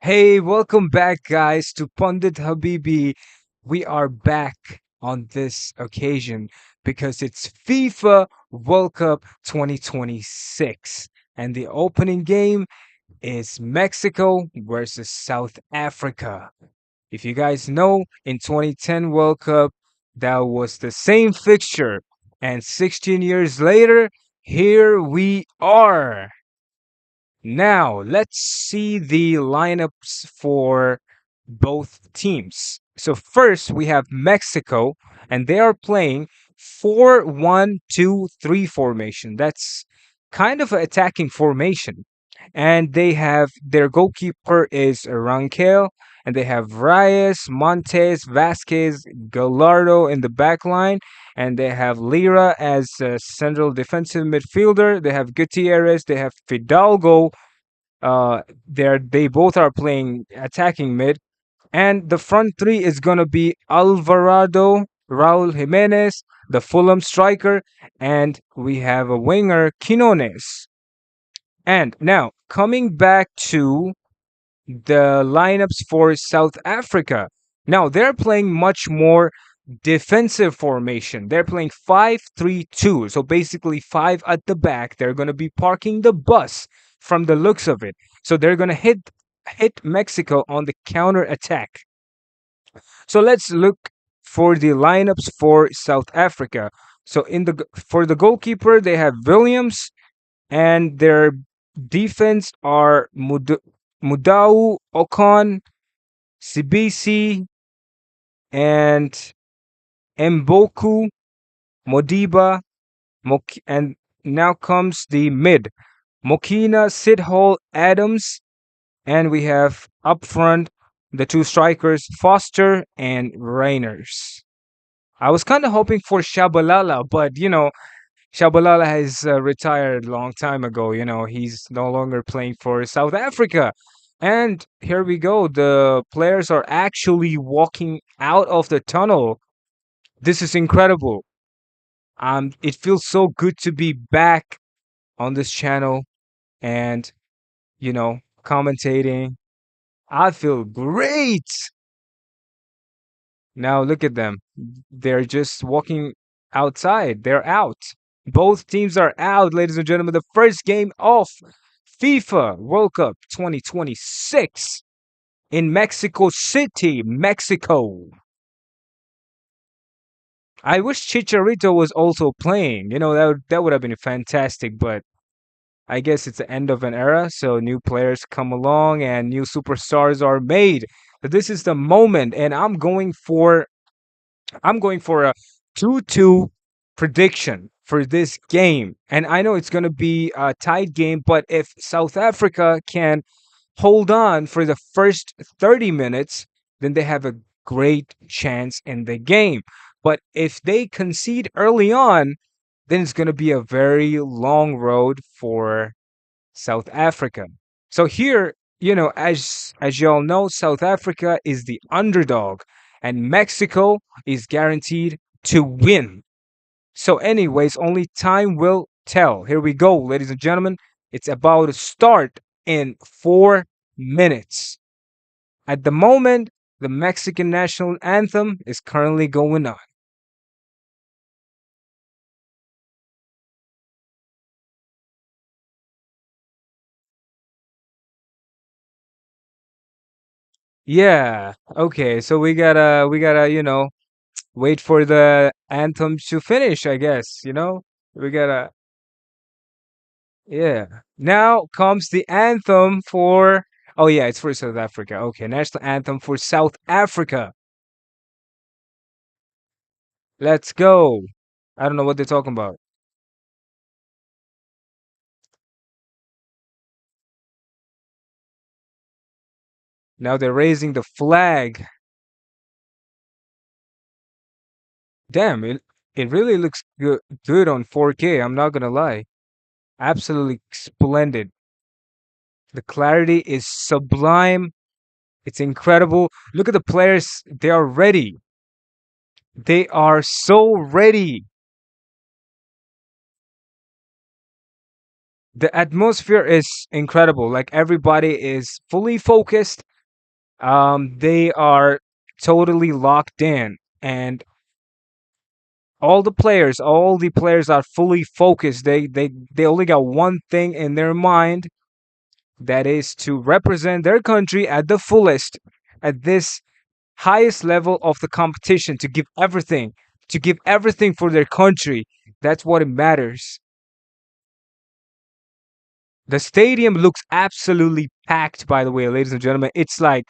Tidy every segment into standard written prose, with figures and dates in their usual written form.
Hey, welcome back, guys, to Pundit Habibi. We are back on this occasion because it's FIFA World Cup 2026. And the opening game is Mexico versus South Africa. If you guys know, in 2010 World Cup, that was the same fixture. And 16 years later, here we are. Now, let's see the lineups for both teams. So, first we have Mexico, and they are playing 4-1-2-3 formation. That's kind of an attacking formation. And they have their goalkeeper is Rangel, and they have Reyes, Montes, Vasquez, Gallardo in the back line, and they have Lira as a central defensive midfielder. They have Gutierrez, they have Fidalgo, they both are playing attacking mid, and the front three is gonna be Alvarado, Raul Jimenez, the Fulham striker, and we have a winger Quinones. And now coming back to the lineups for South Africa. Now they're playing much more defensive formation. They're playing 5-3-2. So basically five at the back. They're going to be parking the bus from the looks of it. So they're going to hit Mexico on the counter attack. So let's look for the lineups for South Africa. So for the goalkeeper they have Williams, and their defense are Mudau, Ocon, Sibisi, and Mboku, Modiba, and now comes the mid. Mokina, Sidhall, Adams, and we have up front the two strikers, Foster and Rainers. I was kind of hoping for Shabalala, but Shabalala has retired a long time ago. He's no longer playing for South Africa. And here we go. The players are actually walking out of the tunnel. This is incredible. It feels so good to be back on this channel and, commentating. I feel great. Now look at them. They're just walking outside. They're out. Both teams are out, ladies and gentlemen. The first game of FIFA World Cup 2026 in Mexico City, Mexico. I wish Chicharito was also playing. That would have been fantastic, but I guess it's the end of an era, so new players come along and new superstars are made. But this is the moment, and I'm going for a 2-2 prediction for this game. And I know it's going to be a tight game, but if South Africa can hold on for the first 30 minutes, then they have a great chance in the game. But if they concede early on, then it's going to be a very long road for South Africa. So here, as y'all know, South Africa is the underdog and Mexico is guaranteed to win. So anyways, only time will tell. Here we go, ladies and gentlemen. It's about to start in 4 minutes. At the moment, the Mexican national anthem is currently going on. Yeah. Okay. So we gotta, wait for the anthem to finish, I guess, We gotta yeah. Now comes the anthem for oh yeah, it's for South Africa. Okay, national anthem for South Africa. Let's go. I don't know what they're talking about. Now they're raising the flag. Damn, it really looks good on 4K, I'm not gonna lie. Absolutely splendid. The clarity is sublime. It's incredible. Look at the players. They are ready. They are so ready. The atmosphere is incredible. Like everybody is fully focused They are totally locked in, and all the players are fully focused. They only got one thing in their mind, that is to represent their country at the fullest, at this highest level of the competition, to give everything for their country. That's what it matters. The stadium looks absolutely packed, by the way, ladies and gentlemen. It's like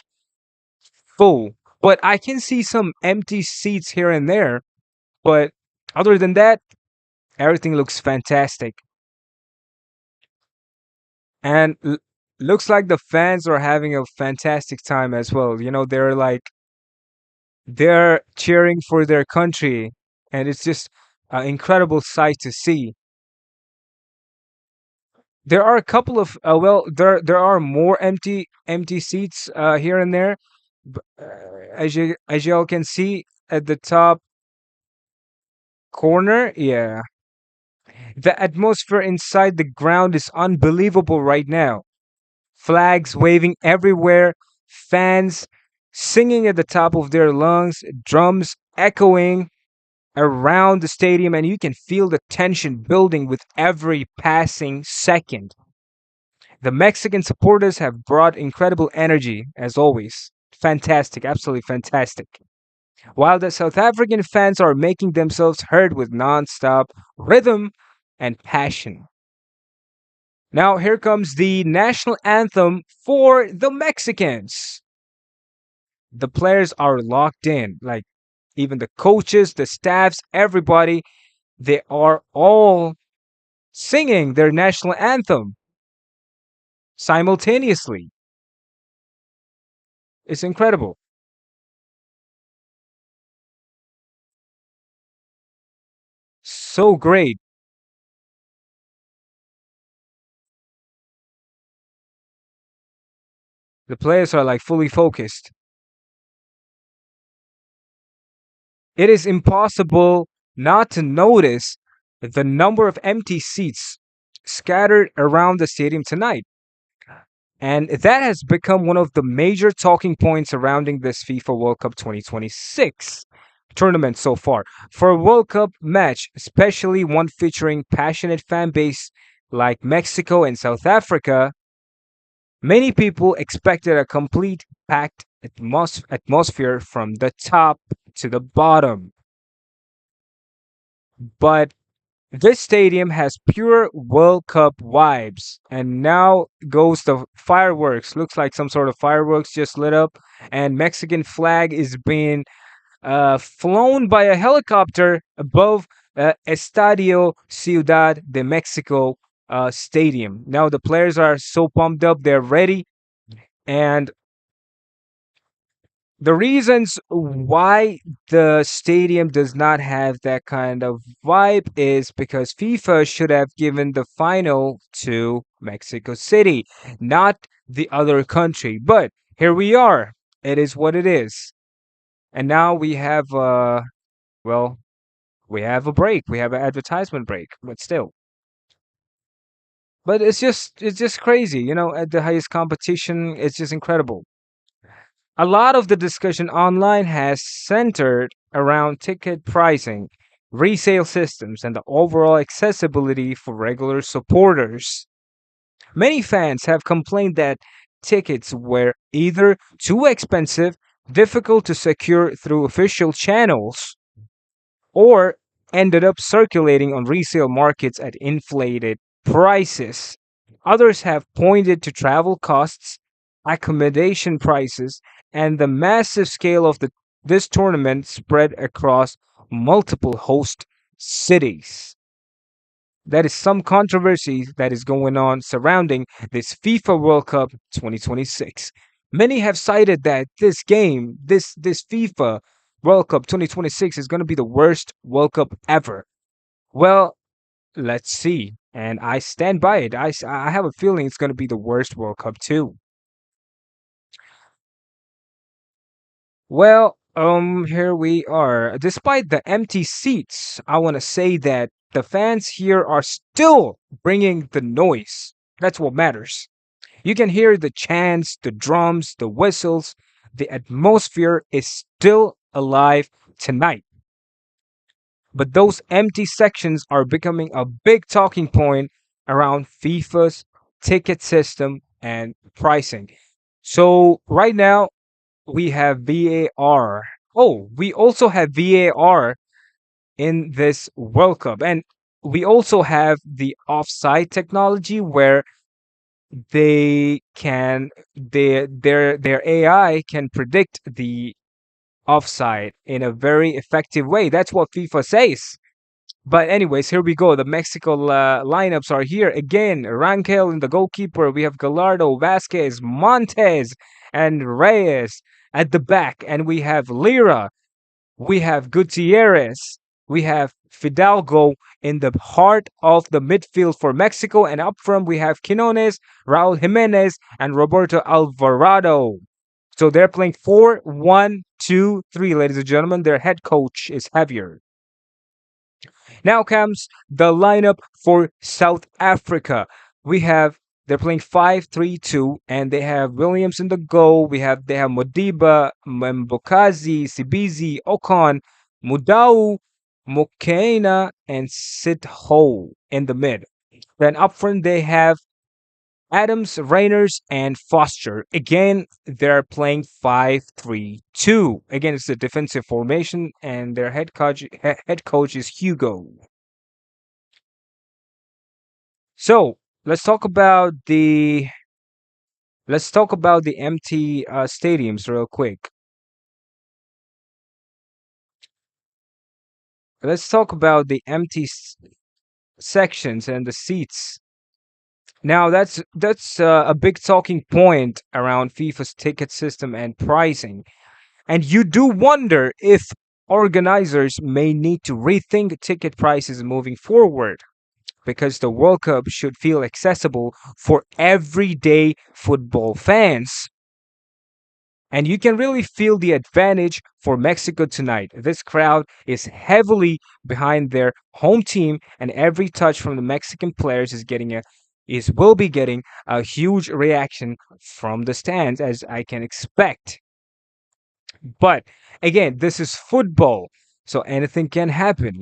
full, but I can see some empty seats here and there. But other than that, everything looks fantastic. And looks like the fans are having a fantastic time as well. They're cheering for their country, and it's just an incredible sight to see. There are a couple of there are more empty seats here and there. As y'all can see at the top corner, yeah, the atmosphere inside the ground is unbelievable right now. Flags waving everywhere, fans singing at the top of their lungs, drums echoing around the stadium, and you can feel the tension building with every passing second. The Mexican supporters have brought incredible energy, as always. Fantastic, absolutely fantastic. While the South African fans are making themselves heard with non-stop rhythm and passion. Now, here comes the national anthem for the Mexicans. The players are locked in, like even the coaches, the staffs, everybody, they are all singing their national anthem simultaneously. It's incredible. So great. The players are like fully focused. It is impossible not to notice the number of empty seats scattered around the stadium tonight. And that has become one of the major talking points surrounding this FIFA World Cup 2026 tournament so far. For a World Cup match, especially one featuring passionate fan base like Mexico and South Africa, many people expected a complete packed atmosphere from the top to the bottom. But this stadium has pure World Cup vibes. And now goes the fireworks. Looks like some sort of fireworks just lit up. And Mexican flag is being flown by a helicopter above Estadio Ciudad de Mexico stadium. Now the players are so pumped up. They're ready. And the reasons why the stadium does not have that kind of vibe is because FIFA should have given the final to Mexico City, not the other country. But here we are. It is what it is. And now we have well, we have a break. We have an advertisement break, but still. But it's just crazy, at the highest competition, it's just incredible. A lot of the discussion online has centered around ticket pricing, resale systems, and the overall accessibility for regular supporters. Many fans have complained that tickets were either too expensive, difficult to secure through official channels, or ended up circulating on resale markets at inflated prices. Others have pointed to travel costs, accommodation prices, and the massive scale of this tournament spread across multiple host cities. That is some controversy that is going on surrounding this FIFA World Cup 2026. Many have cited that this game, this FIFA World Cup 2026 is going to be the worst World Cup ever. Well, let's see. And I stand by it. I have a feeling it's going to be the worst World Cup too. Well, here we are. Despite the empty seats, I want to say that the fans here are still bringing the noise. That's what matters. You can hear the chants, the drums, the whistles, the atmosphere is still alive tonight. But those empty sections are becoming a big talking point around FIFA's ticket system and pricing. So right now we have VAR. Oh, we also have VAR in this World Cup. And we also have the offside technology where their AI can predict the offside in a very effective way. That's what FIFA says. But anyways, here we go. The Mexico lineups are here again. Rangel in the goalkeeper. We have Gallardo, Vasquez, Montes, and Reyes at the back, and we have Lira. We have Gutierrez. We have Fidalgo in the heart of the midfield for Mexico, and up front we have Quinones, Raul Jimenez, and Roberto Alvarado. So they're playing 4-1-2-3, ladies and gentlemen. Their head coach is Javier. Now comes the lineup for South Africa. We have they're playing 5-3-2, and they have Williams in the goal. They have Modiba, Mbokazi, Sibizi, Ocon, Mudau, Mokaina, and Sitho in the mid. Then up front they have Adams, Rainers, and Foster. Again, they're playing 5-3-2. Again, it's a defensive formation, and their head coach is Hugo. So let's talk about the empty stadiums real quick. Let's talk about the empty sections and the seats. Now that's a big talking point around FIFA's ticket system and pricing. And you do wonder if organizers may need to rethink ticket prices moving forward, because the World Cup should feel accessible for everyday football fans. And you can really feel the advantage for Mexico tonight. This crowd is heavily behind their home team, and every touch from the Mexican players will be getting a huge reaction from the stands, as I can expect. But again, this is football, so anything can happen.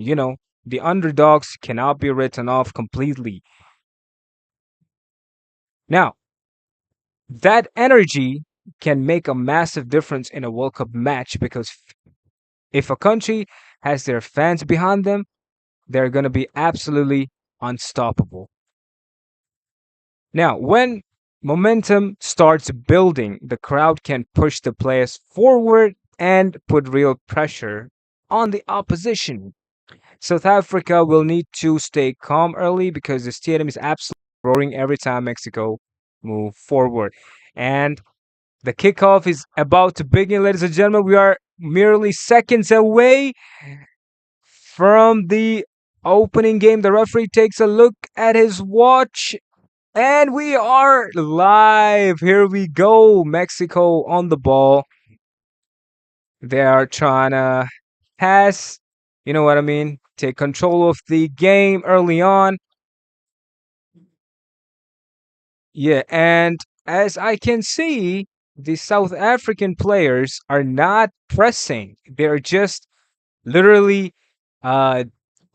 The underdogs cannot be written off completely. Now, that energy can make a massive difference in a World Cup match, because if a country has their fans behind them, they're going to be absolutely unstoppable. Now, when momentum starts building, the crowd can push the players forward and put real pressure on the opposition. South Africa will need to stay calm early, because the stadium is absolutely roaring every time Mexico move forward. And the kickoff is about to begin, ladies and gentlemen. We are merely seconds away from the opening game. The referee takes a look at his watch, and we are live. Here we go. Mexico on the ball. They are trying to pass, you know what I mean? Take control of the game early on. Yeah, and as I can see, the South African players are not pressing. They're just literally uh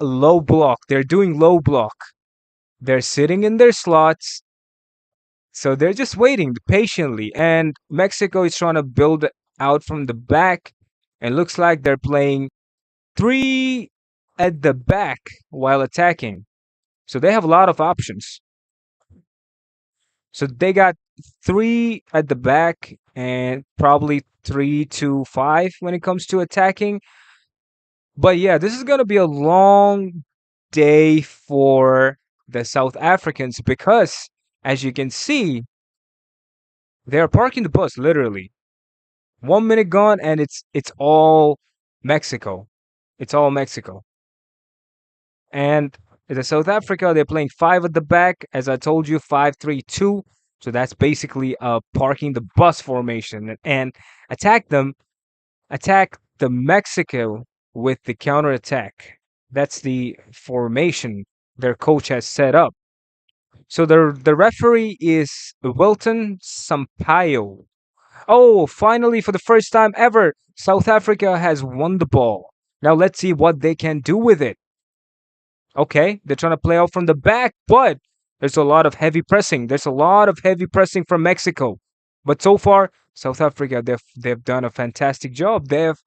low block. They're doing low block. They're sitting in their slots, so they're just waiting patiently. And Mexico is trying to build out from the back, and looks like they're playing three at the back while attacking. So they have a lot of options. So they got three at the back and probably 3-5 when it comes to attacking. But yeah, this is going to be a long day for the South Africans, because, as you can see, they're parking the bus literally. 1 minute gone, and it's all Mexico. It's all Mexico. And the South Africa, they're playing five at the back, as I told you, 5-3-2. So that's basically parking the bus formation, and attack them, attack the Mexico with the counterattack. That's the formation their coach has set up. So the referee is Wilton Sampaio. Oh, finally, for the first time ever, South Africa has won the ball. Now let's see what they can do with it. Okay, they're trying to play out from the back, but there's a lot of heavy pressing. There's a lot of heavy pressing from Mexico. But so far, South Africa, they've done a fantastic job. They've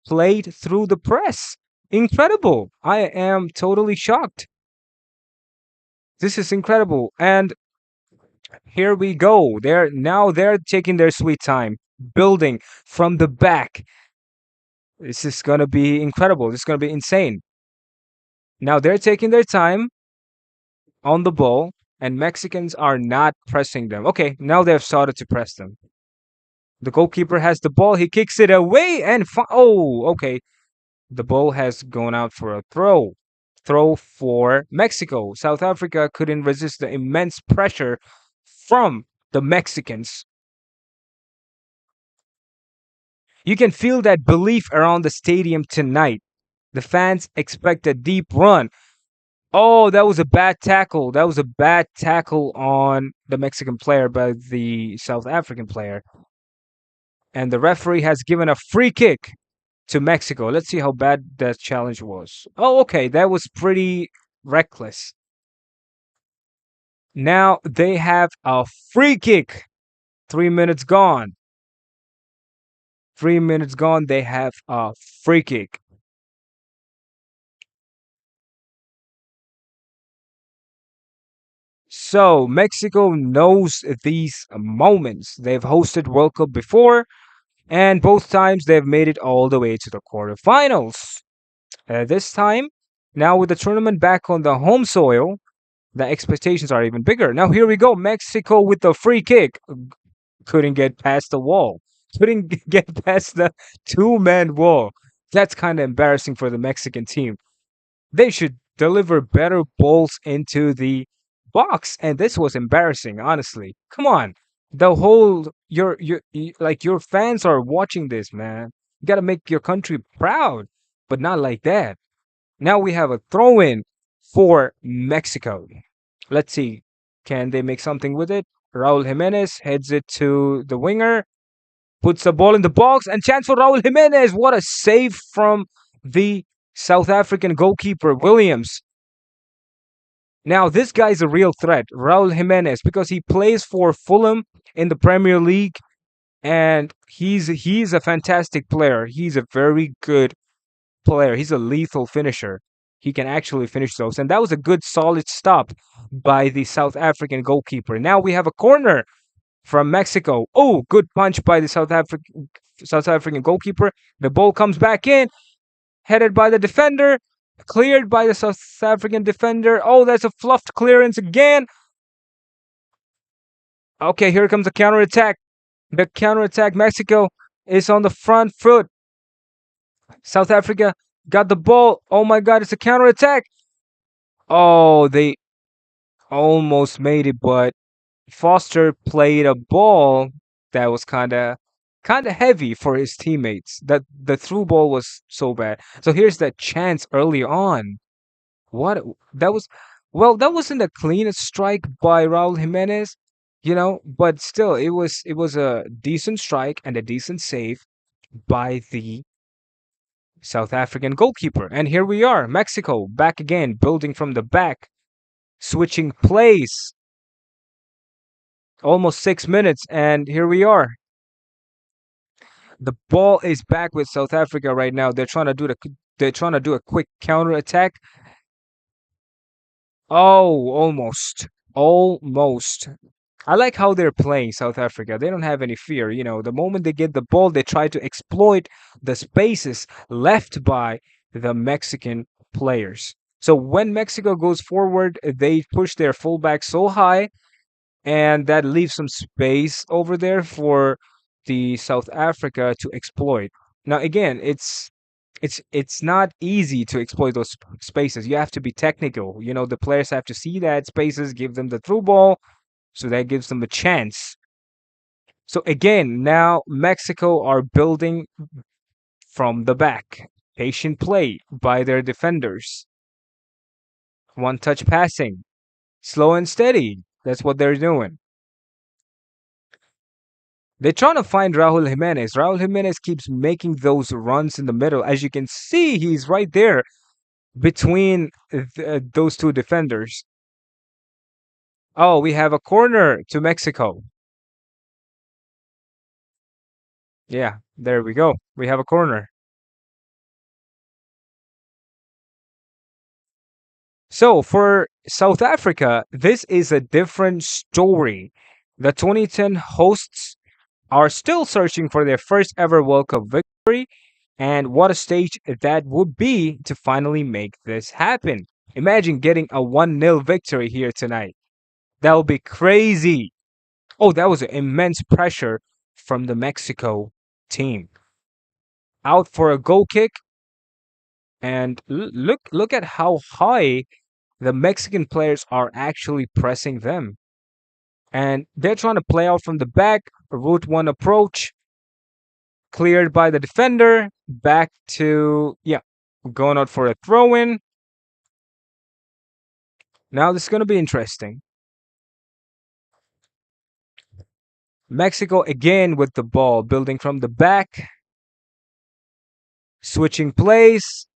played through the press. Incredible. I am totally shocked. This is incredible. And here we go. They're taking their sweet time, building from the back. This is gonna be incredible. This is gonna be insane. Now they're taking their time on the ball, and Mexicans are not pressing them. Okay, now they've started to press them. The goalkeeper has the ball. He kicks it away, and oh, okay. The ball has gone out for a throw. Throw for Mexico. South Africa couldn't resist the immense pressure from the Mexicans. You can feel that belief around the stadium tonight. The fans expect a deep run. Oh, that was a bad tackle. That was a bad tackle on the Mexican player by the South African player. And the referee has given a free kick to Mexico. Let's see how bad that challenge was. Oh, okay. That was pretty reckless. Now they have a free kick. 3 minutes gone. 3 minutes gone. They have a free kick. So Mexico knows these moments. They've hosted World Cup before, and both times they've made it all the way to the quarterfinals. This time, now with the tournament back on the home soil, the expectations are even bigger. Now here we go, Mexico with the free kick. Couldn't get past the wall. Couldn't get past the two-man wall. That's kind of embarrassing for the Mexican team. They should deliver better balls into the box, and this was embarrassing, honestly. Come on. The whole like your fans are watching this, man. You got to make your country proud, but not like that. Now we have a throw in for Mexico. Let's see. Can they make something with it? Raul Jimenez heads it to the winger, puts the ball in the box, and chance for Raul Jimenez. What a save from the South African goalkeeper, Williams. Now, this guy's a real threat, Raul Jimenez, because he plays for Fulham in the Premier League, and he's a fantastic player. He's a very good player. He's a lethal finisher. He can actually finish those. And that was a good, solid stop by the South African goalkeeper. Now we have a corner from Mexico. Oh, good punch by the South African goalkeeper. The ball comes back in, headed by the defender, cleared by the South African defender. Oh, that's a fluffed clearance again. Okay, here comes the counterattack. The counterattack. Mexico is on the front foot. South Africa got the ball. Oh my God, it's a counterattack. Oh, they almost made it, but Foster played a ball that was kind of heavy for his teammates. That the through ball was so bad. So here's that chance early on. What that was well, that wasn't a clean strike by Raul Jimenez, but still it was a decent strike and a decent save by the South African goalkeeper. And here we are, Mexico back again, building from the back, switching plays. Almost 6 minutes, and here we are. The ball is back with South Africa right now. They're trying to do a quick counter attack. Oh, almost. Almost. I like how they're playing South Africa. They don't have any fear. The moment they get the ball, they try to exploit the spaces left by the Mexican players. So when Mexico goes forward, they push their fullback so high, and that leaves some space over there for the South Africa to exploit. Now again, it's not easy to exploit those spaces. You have to be technical. The players have to see that spaces, give them the through ball, so that gives them a chance. So again, now Mexico are building from the back. Patient play by their defenders. One touch passing. Slow and steady. That's what they're doing. They're trying to find Raul Jimenez. Raul Jimenez keeps making those runs in the middle. As you can see, he's right there between those two defenders. Oh, we have a corner to Mexico. Yeah, there we go. We have a corner. So for South Africa, this is a different story. The 2010 hosts are still searching for their first ever World Cup victory, and what a stage that would be to finally make this happen. Imagine getting a 1-0 victory here tonight. That would be crazy. Oh, that was immense pressure from the Mexico team. Out for a goal kick, and look at how high the Mexican players are actually pressing them. And they're trying to play out from the back, a route one approach, cleared by the defender, back to, yeah, going out for a throw in. Now this is going to be interesting. Mexico again with the ball, building from the back, switching plays,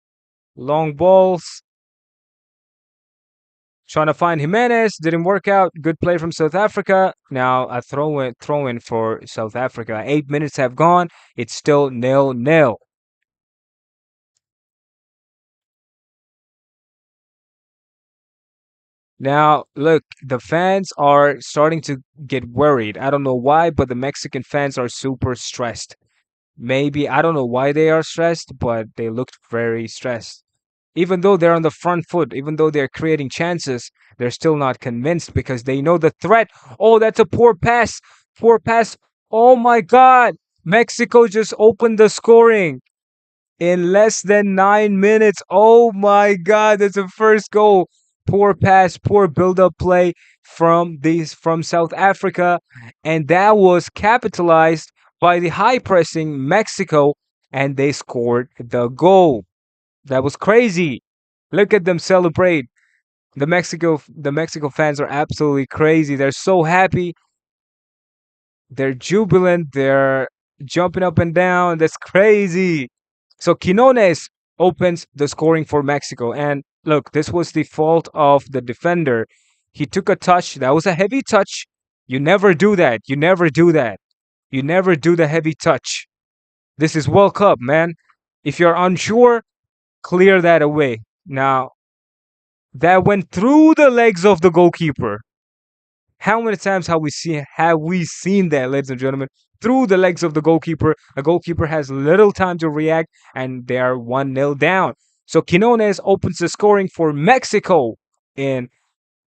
long balls, trying to find Jimenez. Didn't work out. Good play from South Africa. Now a throw in for South Africa. 8 minutes have gone. It's still 0-0. Now, look, the fans are starting to get worried. I don't know why, but the Mexican fans are super stressed. Maybe, I don't know why they are stressed, but they looked very stressed. Even though they're on the front foot, even though they're creating chances, they're still not convinced because they know the threat. Oh, that's a poor pass. Poor pass. Oh my God. Mexico just opened the scoring in less than 9 minutes. Oh my God, that's a first goal. Poor pass, poor build-up play from South Africa, and that was capitalized by the high pressing Mexico, and they scored the goal. That was crazy. Look at them celebrate. The Mexico fans are absolutely crazy. They're so happy. They're jubilant. They're jumping up and down. That's crazy. So Quinones opens the scoring for Mexico. And look, this was the fault of the defender. He took a touch. That was a heavy touch. You never do that. You never do that. You never do the heavy touch. This is World Cup, man. If you're unsure, clear that away. Now, that went through the legs of the goalkeeper. How many times have we seen that, ladies and gentlemen? Through the legs of the goalkeeper. A goalkeeper has little time to react, and they are 1-0 down. So Quinones opens the scoring for Mexico in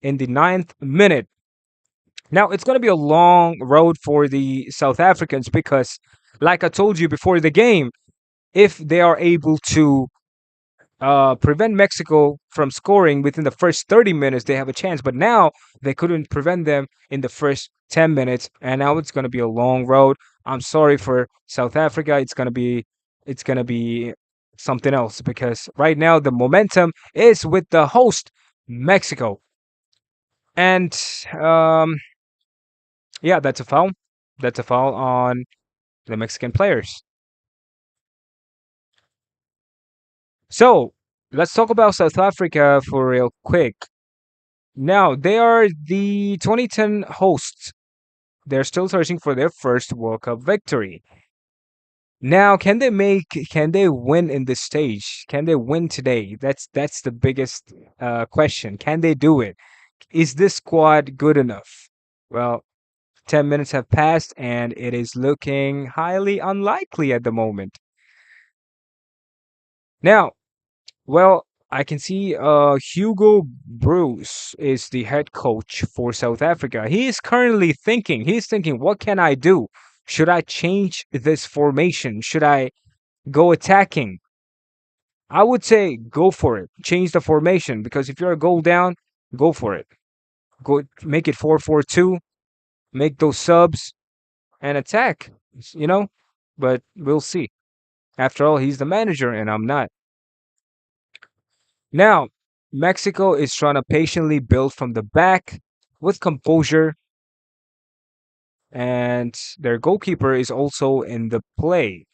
the 9th minute. Now it's going to be a long road for the South Africans because, like I told you before the game, if they are able to prevent Mexico from scoring within the first 30 minutes, they have a chance. But now they couldn't prevent them in the first 10 minutes, and now it's going to be a long road. I'm sorry for South Africa. It's going to be something else because right now the momentum is with the host Mexico. And yeah, that's a foul. That's a foul on the Mexican players. So let's talk about South Africa for real quick. Now, they are the 2010 hosts. They're still searching for their first World Cup victory. Now, can they win in this stage? Can they win today? That's the biggest question. Can they do it? Is this squad good enough? Well, 10 minutes have passed and it is looking highly unlikely at the moment. Now, well, I can see Hugo Bruce is the head coach for South Africa. He's thinking, what can I do? Should I change this formation? Should I go attacking? I would say go for it. Change the formation because if you're a goal down, go for it. Go make it 4-4-2, make those subs and attack, you know? But we'll see. After all, he's the manager and I'm not. Now, Mexico is trying to patiently build from the back with composure. and their goalkeeper is also in the play.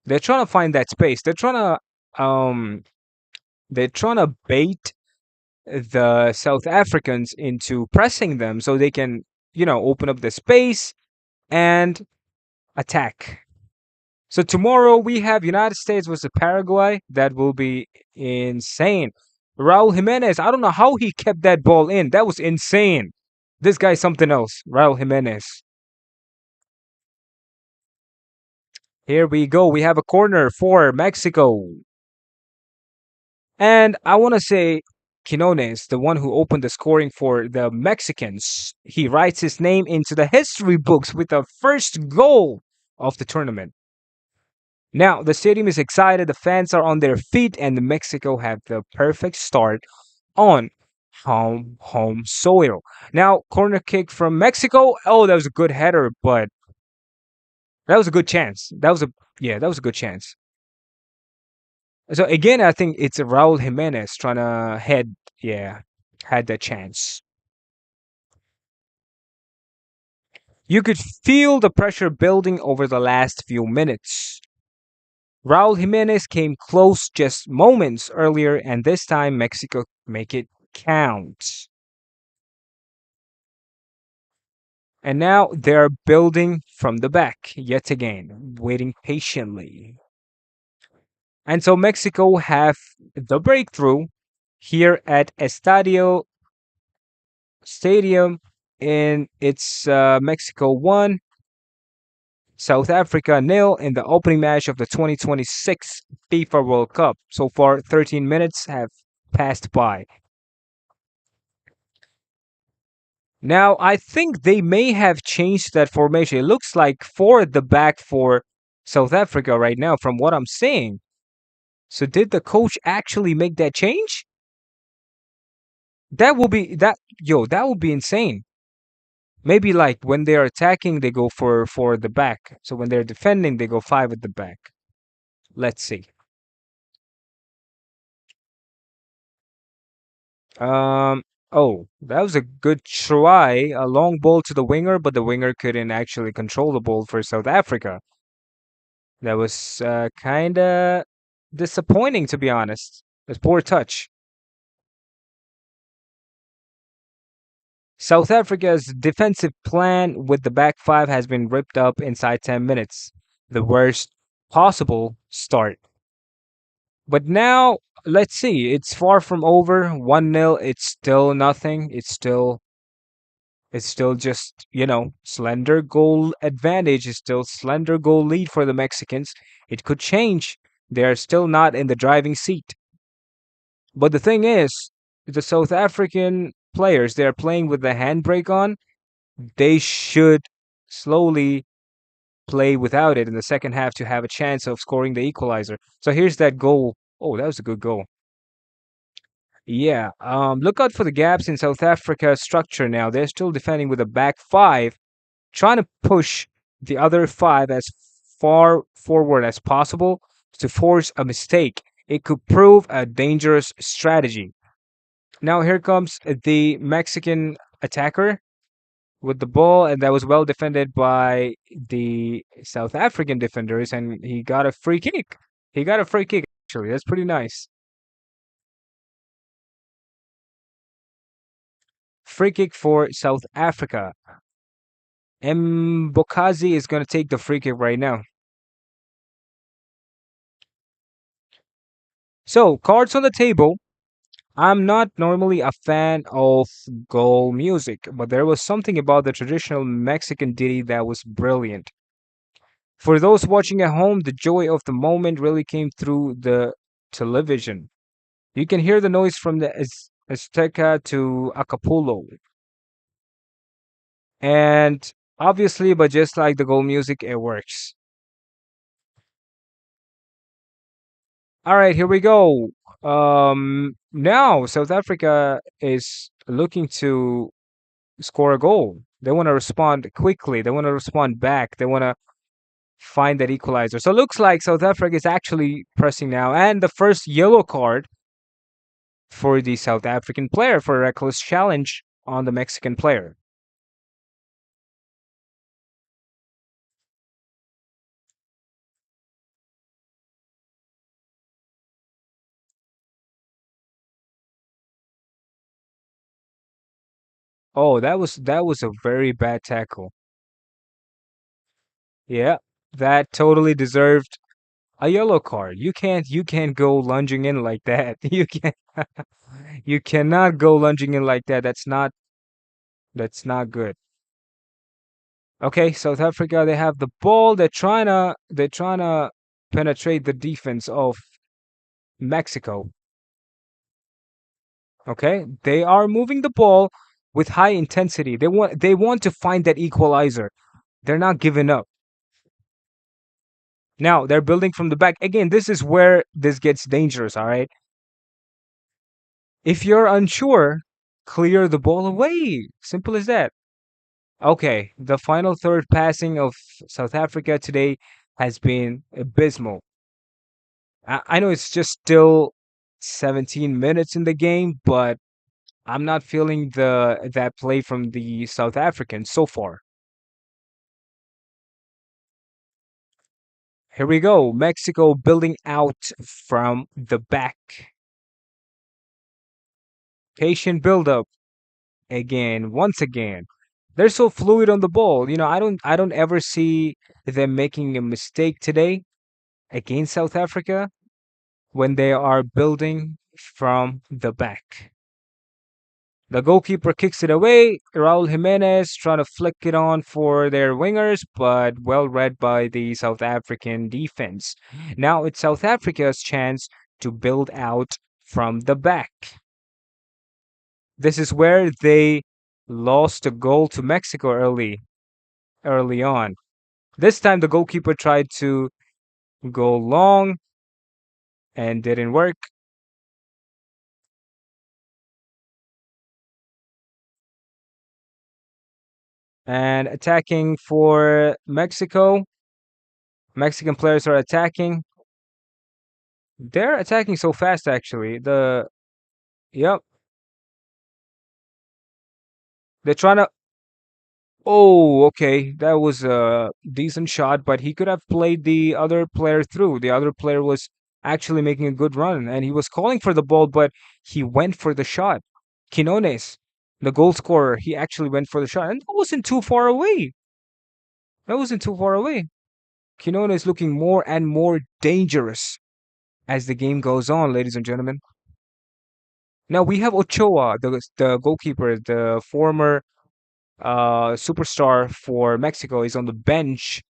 They're trying to find that space. They're trying to bait the South Africans into pressing them so they can, open up the space and attack. So tomorrow we have United States versus Paraguay. That will be insane. Raul Jimenez, I don't know how he kept that ball in. That was insane. This guy's something else. Raul Jimenez. Here we go. We have a corner for Mexico. And I want to say Quinones, the one who opened the scoring for the Mexicans, he writes his name into the history books with the first goal of the tournament. Now, the stadium is excited, the fans are on their feet, and Mexico have the perfect start on home soil. Now, corner kick from Mexico. Oh, that was a good header, but that was a good chance. That was a good chance. So again, I think it's Raul Jimenez trying to head. Yeah, had that chance. You could feel the pressure building over the last few minutes. Raul Jimenez came close just moments earlier, and this time Mexico make it count. And now they're building from the back yet again, waiting patiently. And so Mexico have the breakthrough here at Estadio Stadium in its Mexico 1, South Africa nil in the opening match of the 2026 FIFA World Cup. So far, 13 minutes have passed by. Now, I think they may have changed that formation. It looks like four at the back for South Africa right now, from what I'm seeing. So, did the coach actually make that change? That will be that yo. That would be insane. Maybe like when they are attacking, they go for four at the back. So when they're defending, they go five at the back. Let's see. Um. Oh, that was a good try. A long ball to the winger, but the winger couldn't actually control the ball for South Africa. That was kind of disappointing, to be honest. It's poor touch. South Africa's defensive plan with the back five has been ripped up inside 10 minutes. The worst possible start. But now, let's see. It's far from over. 1-0. It's still nothing. It's still just, slender goal advantage. It's still slender goal lead for the Mexicans. It could change. They're still not in the driving seat. But the thing is, the South African players, they're playing with the handbrake on. They should slowly play without it in the second half to have a chance of scoring the equalizer. So here's that goal. Oh, that was a good goal. Yeah, look out for the gaps in South Africa's structure now. They're still defending with a back five, trying to push the other five as far forward as possible to force a mistake. It could prove a dangerous strategy. Now here comes the Mexican attacker with the ball, and that was well defended by the South African defenders, and he got a free kick. He got a free kick, actually. That's pretty nice. Free kick for South Africa. Mbokazi is going to take the free kick right now. So, cards on the table. I'm not normally a fan of goal music, but there was something about the traditional Mexican ditty that was brilliant. For those watching at home, the joy of the moment really came through the television. You can hear the noise from the Azteca to Acapulco. And obviously, but just like the goal music, it works. All right, here we go. Now South Africa is looking to score a goal. They want to respond quickly. They want to respond back. They want to find that equalizer. So it looks like South Africa is actually pressing now, and the first yellow card for the South African player for a reckless challenge on the Mexican player. Oh, that was a very bad tackle. Yeah, that totally deserved a yellow card. You can't go lunging in like that. You cannot go lunging in like that. That's not good. Okay, South Africa, they have the ball. They're trying to penetrate the defense of Mexico. Okay? They are moving the ball with high intensity. They want to find that equalizer. They're not giving up. Now, they're building from the back. Again, this is where this gets dangerous, all right? If you're unsure, clear the ball away. Simple as that. Okay, the final third passing of South Africa today has been abysmal. I know it's just still 17 minutes in the game, but I'm not feeling the that play from the South Africans so far. Here we go. Mexico building out from the back. Patient build up again, once again. They're so fluid on the ball. I don't ever see them making a mistake today against South Africa when they are building from the back. The goalkeeper kicks it away. Raul Jimenez trying to flick it on for their wingers, but well read by the South African defense. Now it's South Africa's chance to build out from the back. This is where they lost a goal to Mexico early on. This time the goalkeeper tried to go long and didn't work. And attacking for Mexico. Mexican players are attacking. They're attacking so fast actually. The Yep, they're trying to. Oh, okay. That was a decent shot, but he could have played the other player through. The other player was actually making a good run and he was calling for the ball, but he went for the shot. Quinones, the goal scorer, he actually went for the shot and that wasn't too far away. That wasn't too far away. Quinones looking more and more dangerous as the game goes on, ladies and gentlemen. Now we have Ochoa, the goalkeeper, the former superstar for Mexico, is on the bench.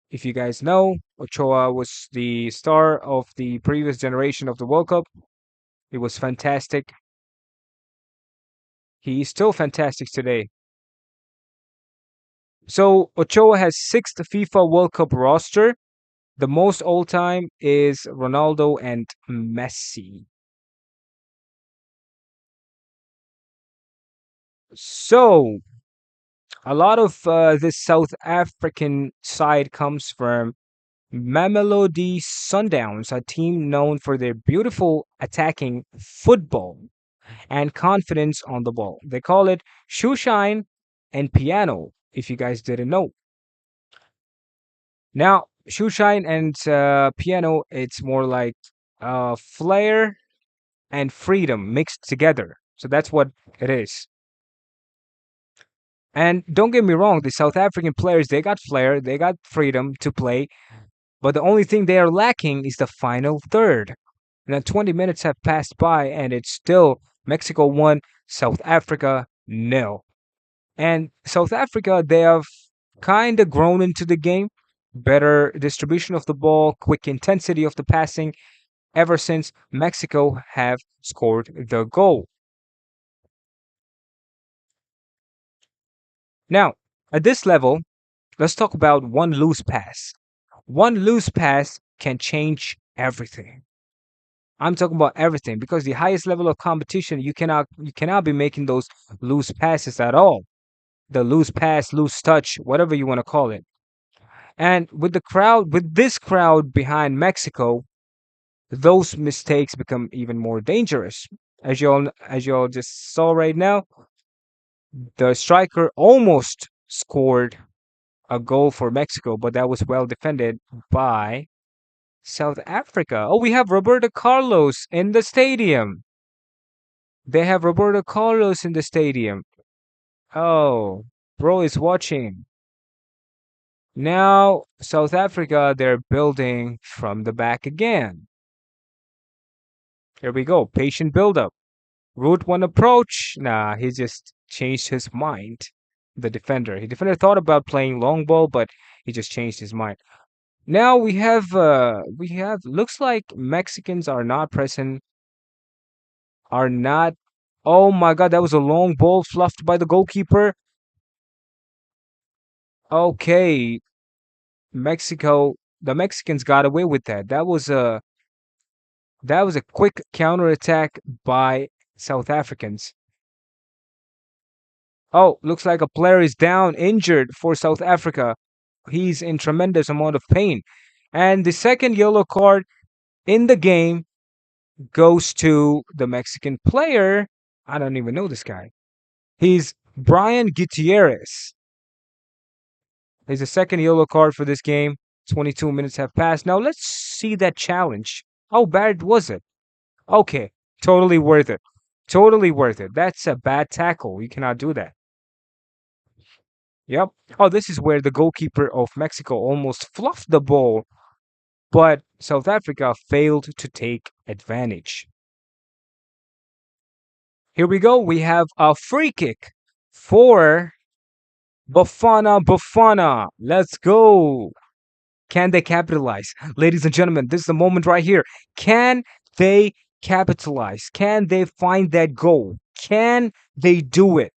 If you guys know, Ochoa was the star of the previous generation of the World Cup. He was fantastic. He's still fantastic today. So Ochoa has sixth FIFA World Cup roster. The most all time is Ronaldo and Messi. So a lot of this South African side comes from Mamelodi Sundowns, a team known for their beautiful attacking football and confidence on the ball. They call it shoe shine and piano, if you guys didn't know. Now, shoe shine and piano, it's more like flair and freedom mixed together. So that's what it is. And don't get me wrong, the South African players, they got flair, they got freedom to play, but the only thing they are lacking is the final third. Now 20 minutes have passed by and it's still Mexico 1, South Africa nil. And South Africa, they have kind of grown into the game. Better distribution of the ball, quick intensity of the passing ever since Mexico have scored the goal. Now, at this level, let's talk about one loose pass. One loose pass can change everything. I'm talking about everything because the highest level of competition, you cannot be making those loose passes at all. The loose pass, loose touch, whatever you want to call it. And with this crowd behind Mexico, those mistakes become even more dangerous. As you all just saw right now, the striker almost scored a goal for Mexico, but that was well defended by South Africa. Oh, we have Roberto Carlos in the stadium. They have Roberto Carlos in the stadium. Oh, bro is watching. Now, South Africa, they're building from the back again. Here we go. Patient buildup. Route one approach. Nah, he just changed his mind. The defender. The defender thought about playing long ball, but he just changed his mind. Now we have looks like Mexicans are not present, are not. Oh my God, that was a long ball fluffed by the goalkeeper. Okay, Mexico, the Mexicans got away with that. That was a quick counterattack by South Africans. Oh, looks like a player is down, injured for South Africa. He's in tremendous amount of pain. And the second yellow card in the game goes to the Mexican player. I don't even know this guy. He's Brian Gutierrez. He's the second yellow card for this game. 22 minutes have passed. Now let's see that challenge. How bad was it? Okay, totally worth it. Totally worth it. That's a bad tackle. You cannot do that. Yep. Oh, this is where the goalkeeper of Mexico almost fluffed the ball, but South Africa failed to take advantage. Here we go. We have a free kick for Bafana. Let's go. Can they capitalize? Ladies and gentlemen, this is the moment right here. Can they capitalize? Can they find that goal? Can they do it?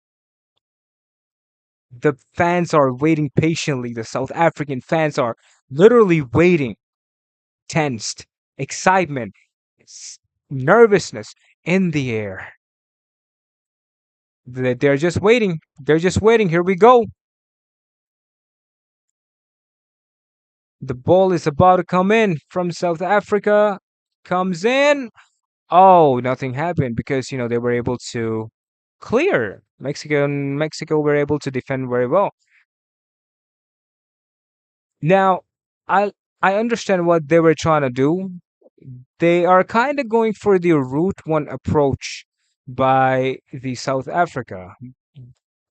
The fans are waiting patiently. The South African fans are literally waiting, tensed, excitement, nervousness in the air. They're just waiting. They're just waiting. Here we go. The ball is about to come in from South Africa. Comes in. Oh, nothing happened because they were able to clear. Mexico were able to defend very well. Now, I I understand what they were trying to do. They are kind of going for the route one approach by the South Africa,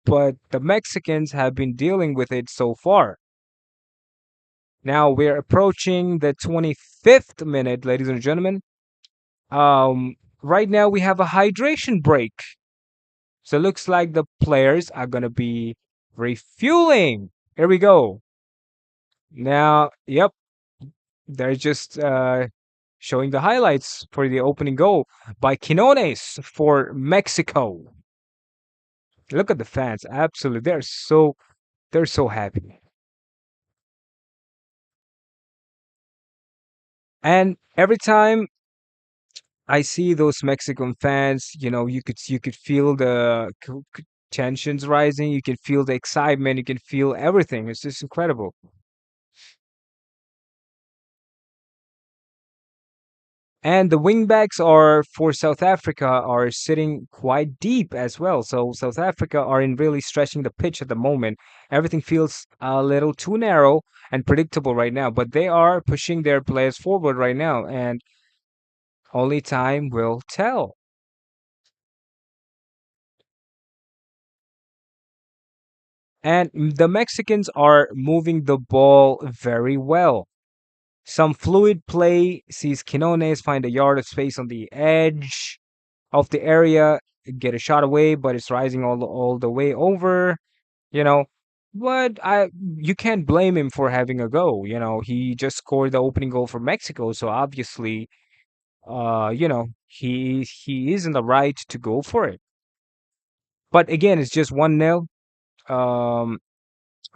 but the Mexicans have been dealing with it so far. Now we're approaching the 25th minute, ladies and gentlemen. Right now we have a hydration break. So it looks like the players are going to be refueling. Here we go. Now, yep, they're just showing the highlights for the opening goal by Quinones for Mexico. Look at the fans. Absolutely. They're so happy. And every time I see those Mexican fans, you could feel the tensions rising, you can feel the excitement, you can feel everything. It's just incredible. And the wingbacks are for South Africa are sitting quite deep as well. So South Africa are in really stretching the pitch at the moment. Everything feels a little too narrow and predictable right now, but they are pushing their players forward right now, and only time will tell. And the Mexicans are moving the ball very well. Some fluid play sees Quinones find a yard of space on the edge of the area, get a shot away, but it's rising all the way over, you know. But you can't blame him for having a go. He just scored the opening goal for Mexico, so obviously, he is in the right to go for it. But again, it's just 1-0. Um,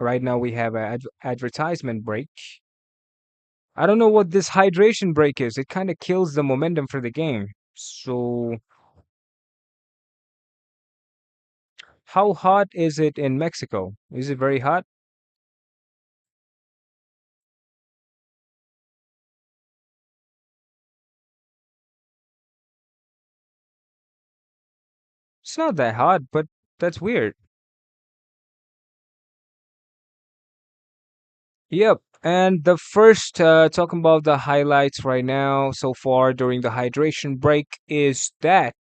right now we have an advertisement break. I don't know what this hydration break is. It kind of kills the momentum for the game. So, how hot is it in Mexico? Is it very hot? It's not that hot, but that's weird. Yep. And the first, talking about the highlights right now so far during the hydration break is that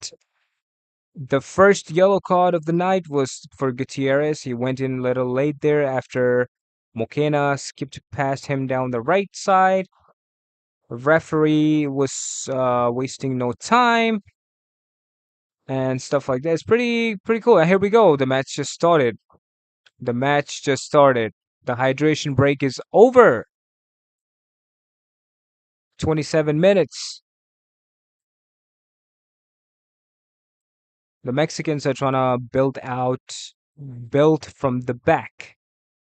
The first yellow card of the night was for Gutierrez. He went in a little late there after Mokena skipped past him down the right side. Referee was wasting no time and stuff like that. It's pretty cool. And here we go. The match just started. The match just started. The hydration break is over. 27 minutes. The Mexicans are trying to build from the back.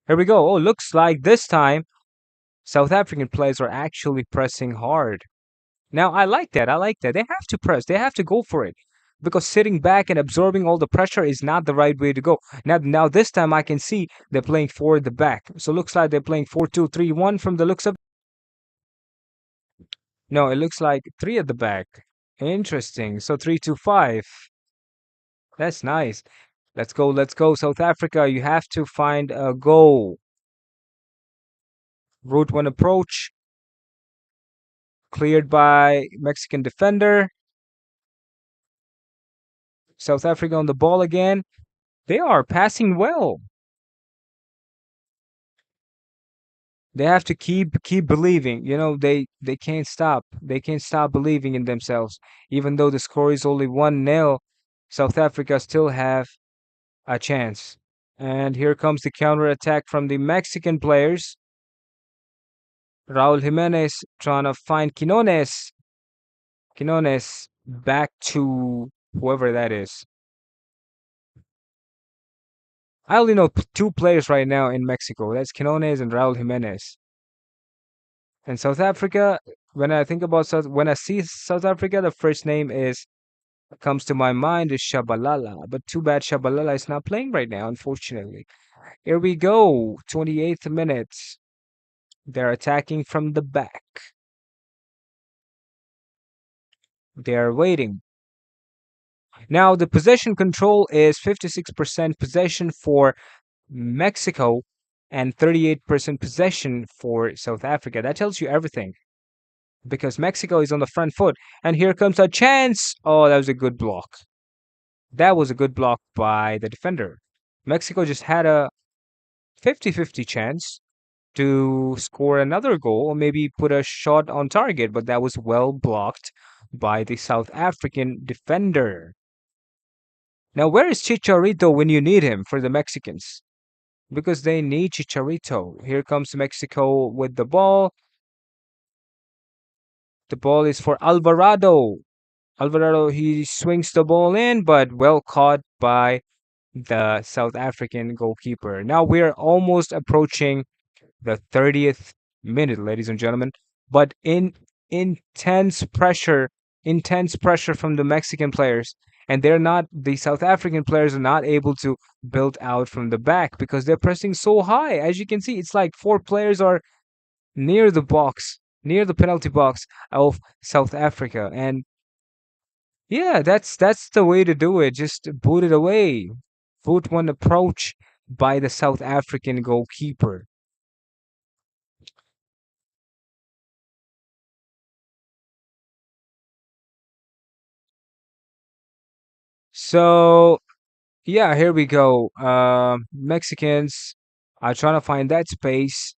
Here we go. Oh, looks like this time South African players are actually pressing hard. Now, I like that. I like that. They have to press. They have to go for it. Because sitting back and absorbing all the pressure is not the right way to go. Now this time I can see they're playing for the back. So looks like they're playing 4-2-3-1 from the looks of. No, it looks like three at the back. Interesting. So 3-2-5. That's nice. Let's go. Let's go. South Africa, you have to find a goal. Route 1 approach cleared by Mexican defender. South Africa on the ball again. They are passing well. They have to keep believing. They can't stop. They can't stop believing in themselves. Even though the score is only 1-0, South Africa still have a chance. And here comes the counter attack from the Mexican players. Raul Jimenez trying to find Quinones. Quinones back to whoever that is. I only know two players right now in Mexico. That's Quinones and Raul Jimenez. And South Africa, when I see South Africa, the first name is comes to my mind is Shabalala. But too bad Shabalala is not playing right now, unfortunately. Here we go, 28th minute. They're attacking from the back. They're waiting. Now the possession control is 56% possession for Mexico and 38% possession for South Africa. That tells you everything because Mexico is on the front foot. And here comes a chance. Oh, that was a good block. That was a good block by the defender. Mexico just had a 50-50 chance to score another goal or maybe put a shot on target, but that was well blocked by the South African defender. Now, where is Chicharito when you need him for the Mexicans? Because they need Chicharito. Here comes Mexico with the ball. The ball is for Alvarado. Alvarado, he swings the ball in, but well caught by the South African goalkeeper. Now we're almost approaching the 30th minute, ladies and gentlemen. But in intense pressure, intense pressure from the Mexican players, and the South African players are not able to build out from the back because they're pressing so high. As you can see, it's like four players are near the box, near the penalty box of South Africa, and yeah, that's the way to do it. Just boot it away. Boot one approach by the South African goalkeeper. So yeah, here we go. Mexicans are trying to find that space,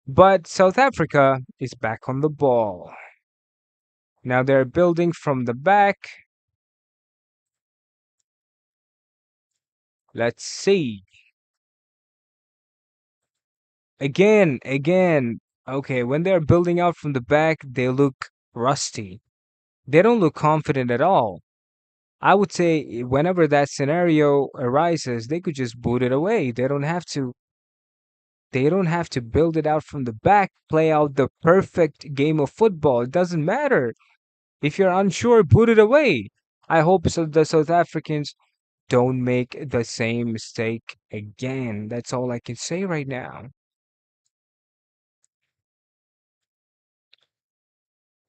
but South Africa is back on the ball. Now they're building from the back. Let's see. Again. Okay, when they're building out from the back, they look rusty. They don't look confident at all. I would say whenever that scenario arises, they could just boot it away. They don't have to build it out from the back, play out the perfect game of football. It doesn't matter. If you're unsure, boot it away. I hope the South Africans don't make the same mistake again. That's all I can say right now.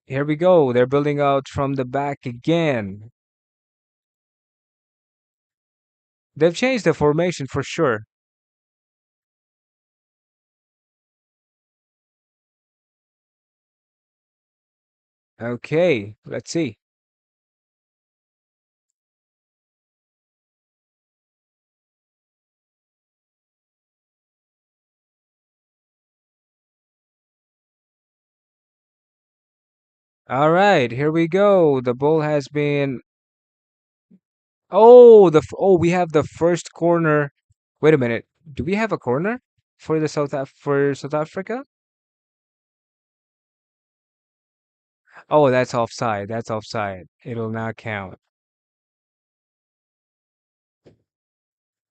Here we go. They're building out from the back again. They've changed the formation for sure. Okay, let's see. All right, here we go. The ball has been. Oh, oh, we have the first corner. Wait a minute. Do we have a corner for the for South Africa? Oh, that's offside. That's offside. It'll not count.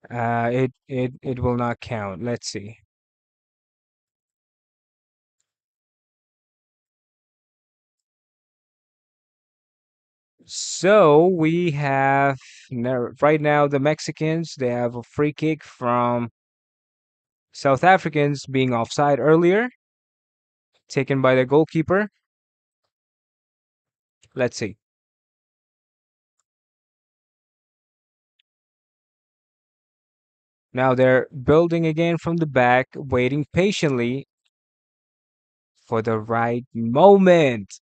It will not count. Let's see. So we have right now the Mexicans. They have a free kick from South Africans being offside earlier, taken by the goalkeeper. Let's see. Now they're building again from the back, waiting patiently for the right moment.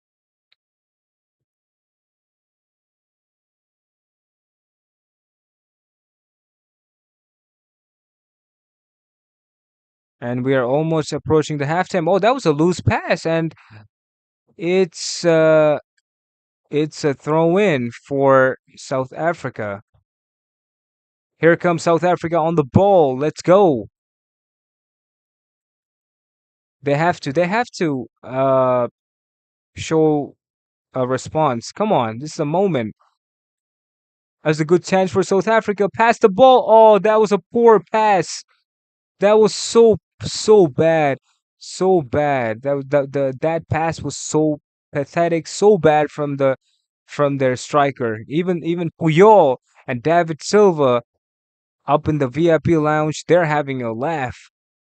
And we are almost approaching the halftime. Oh, that was a loose pass, and it's uh it's a throw in for South Africa. Here comes South Africa on the ball. Let's go. They have to show a response. Come on, this is a moment. That's a good chance for South Africa. Pass the ball. Oh, that was a poor pass. That was so bad, so bad. That pass was so pathetic, so bad from their striker. Even Puyol and David Silva up in the VIP lounge, they're having a laugh.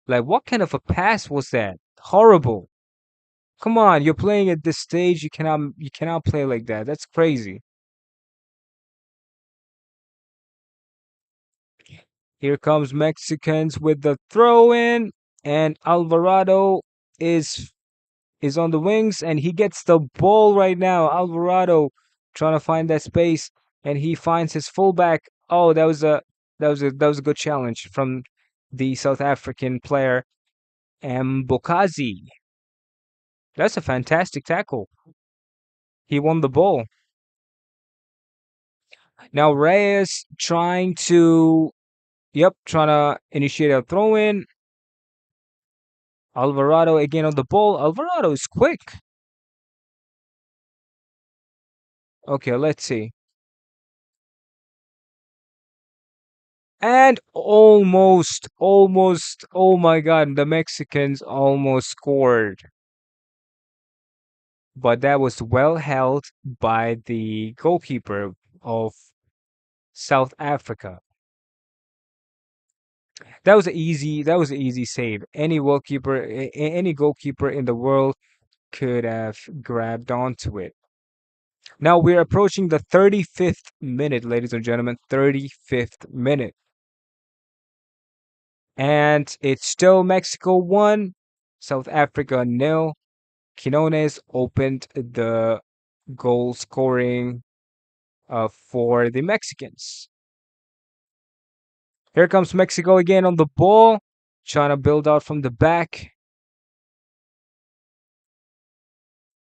Like, what kind of a pass was that? Horrible. Come on, you're playing at this stage. You cannot play like that. That's crazy. Here comes Mexicans with the throw in, and Alvarado is is on the wings and he gets the ball right now. Alvarado trying to find that space and he finds his fullback. Oh, that was a good challenge from the South African player Mbokazi. That's a fantastic tackle. He won the ball. Now Reyes trying to initiate a throw in. Alvarado again on the ball. Alvarado is quick. Okay, let's see. And almost, oh my God, the Mexicans almost scored. But that was well held by the goalkeeper of South Africa. That was an easy save. Any goalkeeper in the world could have grabbed onto it. Now we're approaching the 35th minute, ladies and gentlemen. 35th minute. And it's still Mexico 1, South Africa nil. Quinones opened the goal scoring for the Mexicans. Here comes Mexico again on the ball, trying to build out from the back.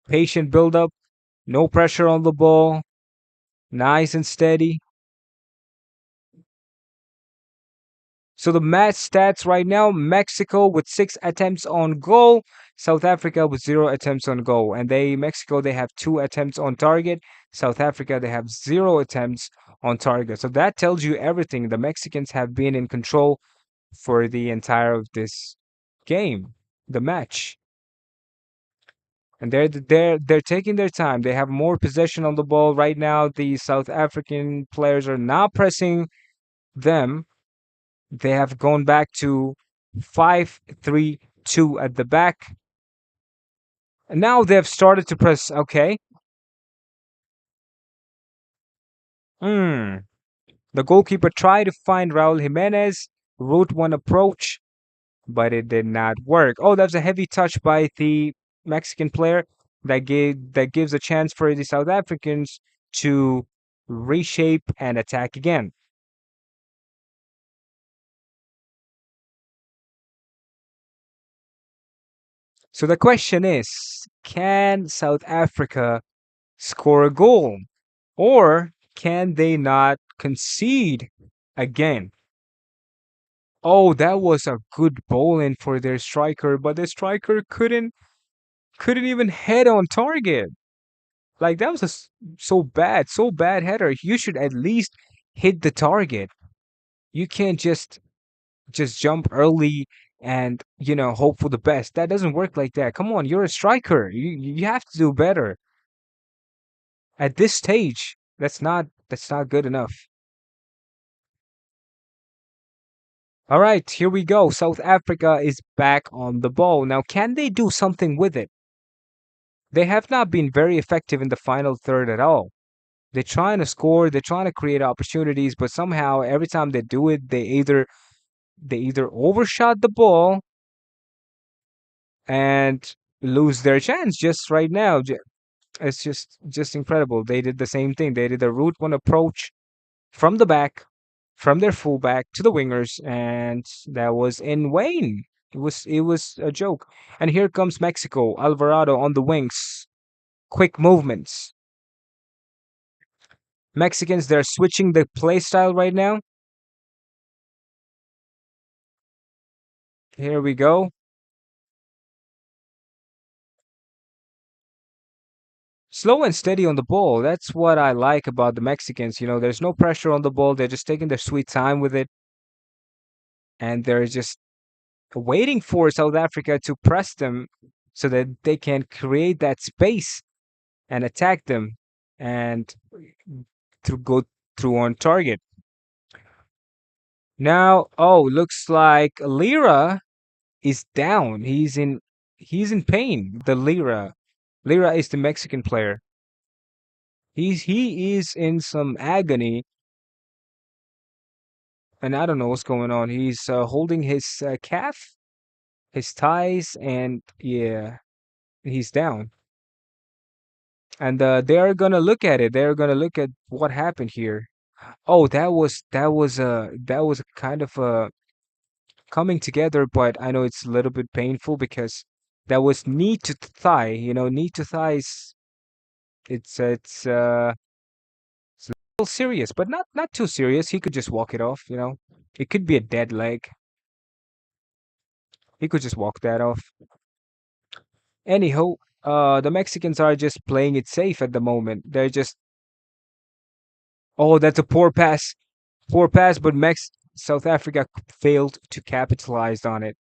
Patient build up, no pressure on the ball, nice and steady. So the match stats right now, Mexico with 6 attempts on goal, South Africa with 0 attempts on goal. And Mexico, they have 2 attempts on target. South Africa, they have 0 attempts on target. So that tells you everything. The Mexicans have been in control for the entire of this game, the match. And they're taking their time. They have more possession on the ball right now. The South African players are not pressing them. They have gone back to 5-3-2 at the back. And now they've started to press. Okay. Hmm. The goalkeeper tried to find Raul Jimenez, route one approach, but it did not work. Oh, that's a heavy touch by the Mexican player that gives a chance for the South Africans to reshape and attack again. So the question is, can South Africa score a goal? Or can they not concede again? Oh, that was a good ball in for their striker, but the striker couldn't even head on target. Like that was so bad header. You should at least hit the target. You can't just jump early and hope for the best. That doesn't work like that. Come on, you're a striker. You have to do better. At this stage, that's not good enough. All right, here we go. South Africa is back on the ball. Now, can they do something with it? They have not been very effective in the final third at all. They're trying to score, they're trying to create opportunities, but somehow every time they do it, they either overshot the ball and lose their chance just right now. It's just incredible. They did the same thing. They did the route one approach from the back, from their fullback to the wingers, and that was in vain. It was a joke. And here comes Mexico, Alvarado on the wings, quick movements. Mexicans, they're switching the play style right now. Here we go. Slow and steady on the ball. That's what I like about the Mexicans. There's no pressure on the ball. They're just taking their sweet time with it, and they're just waiting for South Africa to press them so that they can create that space and attack them and to go through on target. Now, oh, looks like Lira is down. He's in pain. The Lira. Lira is the Mexican player. He is in some agony, and I don't know what's going on. He's holding his calf, his thighs, and yeah, he's down. And they're gonna look at it. They're gonna look at what happened here. Oh, that was a kind of a coming together, but I know it's a little bit painful because that was knee to thigh. Knee to thighs. It's a little serious, but not too serious. He could just walk it off. It could be a dead leg. He could just walk that off. Anyhow, the Mexicans are just playing it safe at the moment. They're just oh, that's a poor pass, but South Africa failed to capitalize on it.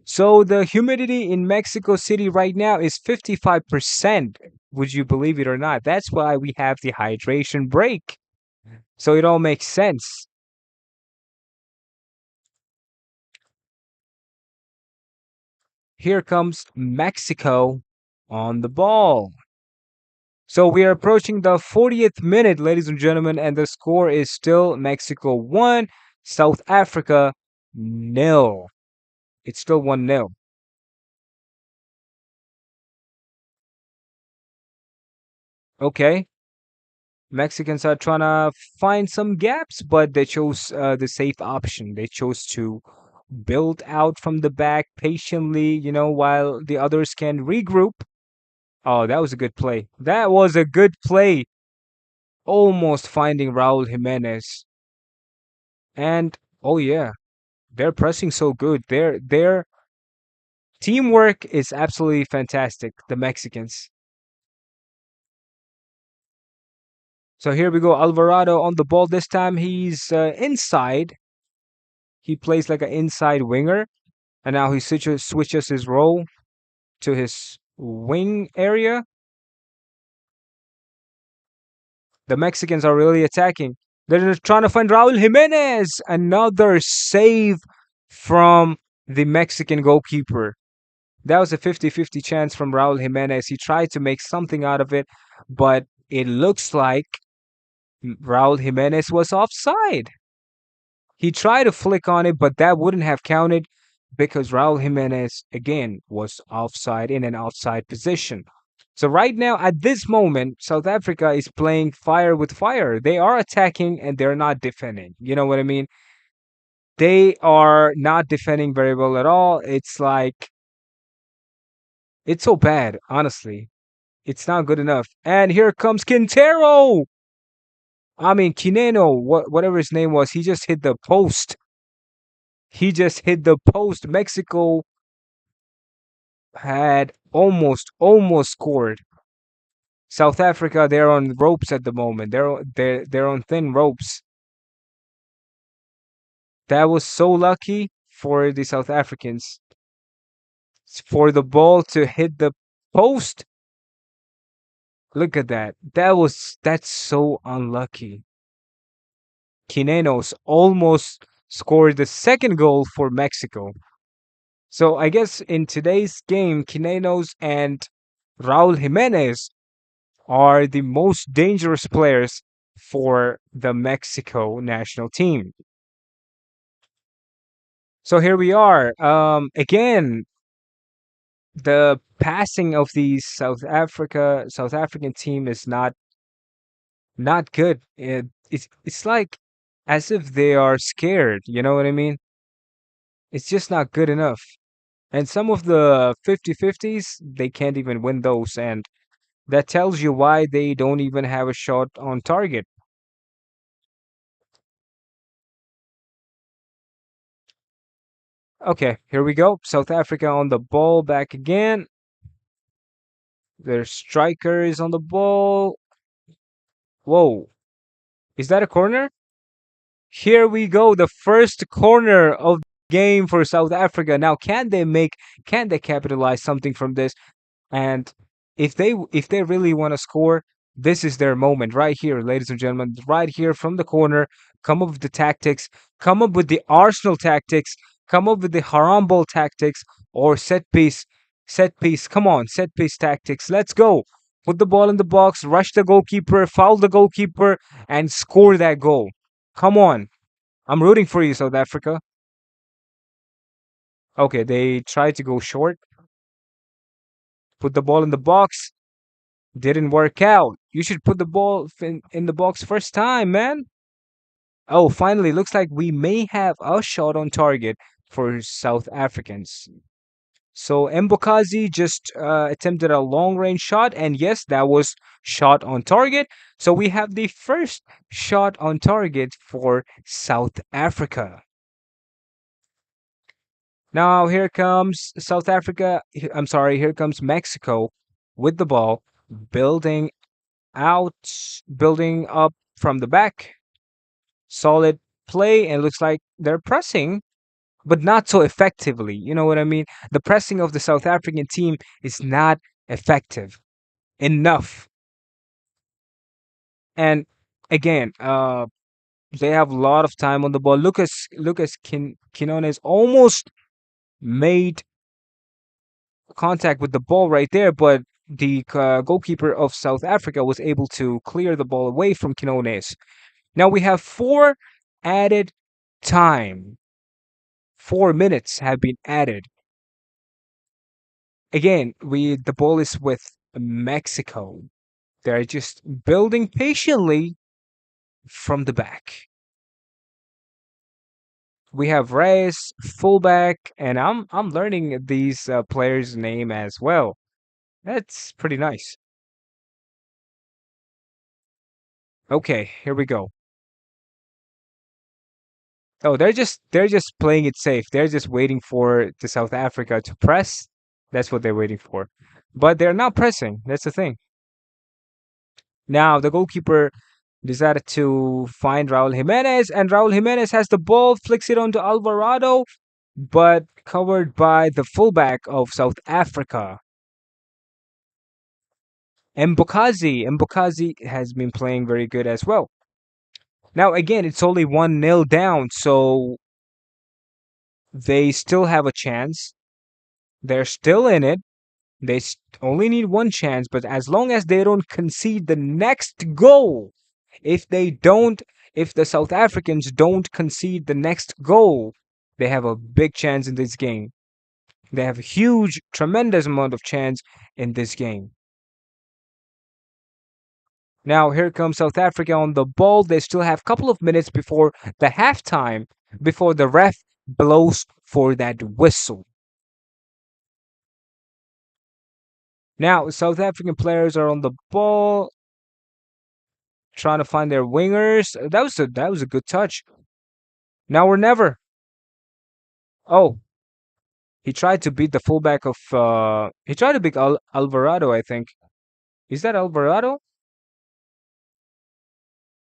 So the humidity in Mexico City right now is 55%. Would you believe it or not? That's why we have the hydration break. So it all makes sense. Here comes Mexico on the ball. So we are approaching the 40th minute, ladies and gentlemen, and the score is still Mexico 1, South Africa nil. It's still 1-0. Okay. Mexicans are trying to find some gaps, but they chose the safe option. They chose to build out from the back patiently, while the others can regroup. Oh, that was a good play. That was a good play. Almost finding Raul Jimenez. And oh yeah, they're pressing so good. Their teamwork is absolutely fantastic, the Mexicans. So here we go. Alvarado on the ball this time. He's inside. He plays like an inside winger, and now he switches his role to his wing area. The Mexicans are really attacking. They're trying to find Raul Jimenez. Another save from the Mexican goalkeeper. That was a 50-50 chance from Raul Jimenez. He tried to make something out of it, but it looks like Raul Jimenez was offside. He tried to flick on it, but that wouldn't have counted because Raul Jimenez, again, was offside in an offside position. So, right now, at this moment, South Africa is playing fire with fire. They are attacking and they're not defending. You know what I mean? They are not defending very well at all. It's like It's so bad, honestly. It's not good enough. And here comes Quintero. I mean, Quineno, whatever his name was, he just hit the post. He just hit the post. Mexico had almost scored. South Africa, they're on ropes at the moment. They're on thin ropes. That was so lucky for the South Africans for the ball to hit the post. Look at that. That's so unlucky. Quinenos almost scored the second goal for Mexico. So I guess in today's game, Quinenos and Raul Jimenez are the most dangerous players for the Mexico national team. So here we are. Again, the passing of the South African team is not good. It's like as if they are scared. You know what I mean? It's just not good enough. And some of the 50-50s, they can't even win those, and that tells you why they don't even have a shot on target. Okay, here we go. South Africa on the ball back again. Their striker is on the ball. Whoa, is that a corner? Here we go, the first corner of the game for South Africa. Now, can they capitalize something from this? And if they really want to score, this is their moment right here, ladies and gentlemen, right here from the corner. Come up with the tactics, come up with the Arsenal tactics, come up with the Harambol tactics or set piece. Come on, set piece tactics. Let's go. Put the ball in the box, rush the goalkeeper, foul the goalkeeper, and score that goal. Come on. I'm rooting for you, South Africa. Okay, they tried to go short, put the ball in the box. Didn't work out. You should put the ball in the box first time, man. Oh, finally, looks like we may have a shot on target for South Africans. So Mbokazi just attempted a long range shot, and yes, that was shot on target. So we have the first shot on target for South Africa. Now here comes South Africa. I'm sorry, here comes Mexico with the ball, building out, building up from the back. Solid play, and looks like they're pressing, but not so effectively. You know what I mean? The pressing of the South African team is not effective enough. And again, they have a lot of time on the ball. Lucas Quinones almost made contact with the ball right there, but the goalkeeper of South Africa was able to clear the ball away from Quinones. Now we have four added time. 4 minutes have been added. Again, we the ball is with Mexico. They're just building patiently from the back. We have Reyes, fullback, and I'm learning these players' name as well. That's pretty nice. Okay, here we go. Oh, they're just playing it safe. They're just waiting for the South Africa to press. That's what they're waiting for. But they're not pressing. That's the thing. Now the goalkeeper decided to find Raul Jimenez, and Raul Jimenez has the ball, flicks it onto Alvarado, but covered by the fullback of South Africa. Mbokazi has been playing very good as well. Now again, it's only 1-0 down, so they still have a chance. They're still in it. They only need one chance, but as long as they don't concede the next goal, if they don't, if the South Africans don't concede the next goal, they have a big chance in this game. They have a huge, tremendous amount of chance in this game. Now here comes South Africa on the ball. They still have a couple of minutes before the halftime, before the ref blows for that whistle. Now, South African players are on the ball, trying to find their wingers. That was a good touch. Now or never. Oh, he tried to beat the fullback of. He tried to beat Alvarado. I think. Is that Alvarado?